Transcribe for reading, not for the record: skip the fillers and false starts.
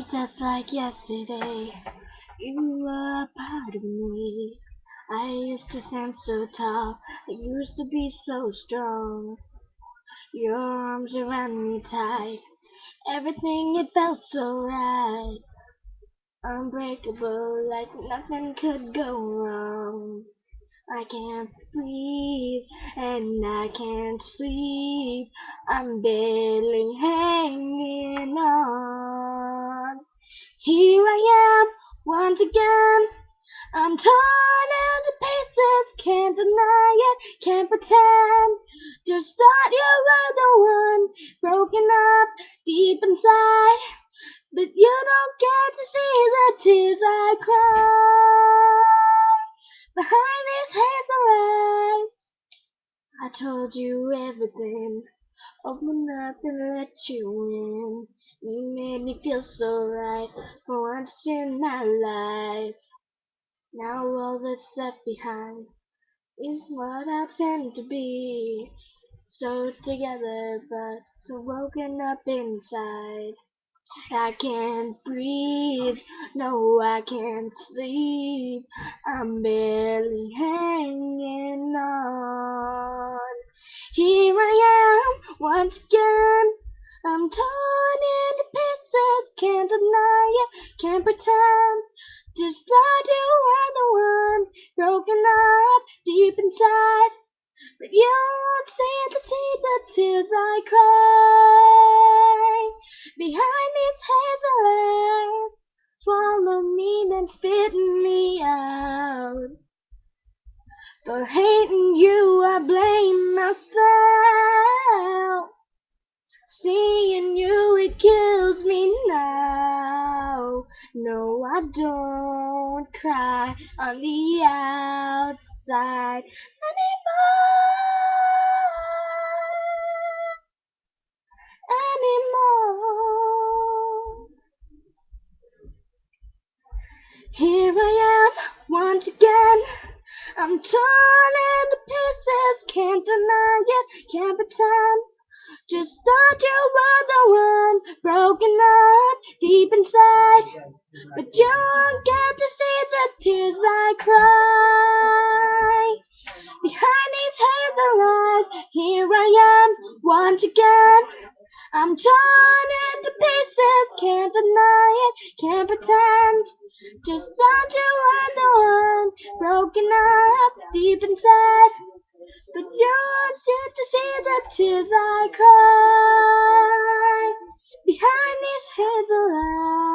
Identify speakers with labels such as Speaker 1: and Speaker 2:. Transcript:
Speaker 1: Seems just like yesterday. You were a part of me. I used to stand so tall. I used to be so strong. Your arms around me tight. Everything it felt so right. Unbreakable, like nothing could go wrong. I can't breathe and I can't sleep. I'm barely hanging on. Here I am once again. I'm torn into pieces, can't deny it, can't pretend. Just thought you were the one, broken up deep inside. But you don't get to see the tears I cry behind these hazel eyes. I told you everything, open up and let you in. You made me feel so right for once in my life. Now all that's left behind is what I tend to be. So together but so broken up inside. I can't breathe, no I can't sleep. I'm barely hanging on. Here I am once again. I'm torn into pieces, can't deny it, can't pretend. Just thought you were the one, broken up deep inside. But you won't see the tears I cry behind these hazel eyes. Swallow me, then spit me out. For hating you, I blame myself. Seeing you, it kills me now. No, I don't cry on the outside anymore. Here I am once again. I'm torn into pieces, can't deny it, can't pretend. Just thought you were the one, broken up deep inside. But you don't get to see the tears I cry behind these hazel eyes. Here I am once again. I'm torn into pieces, can't deny it, can't pretend. Just thought you were the one, broken up deep inside. But you don't get to see the tears I cry behind these hazel eyes.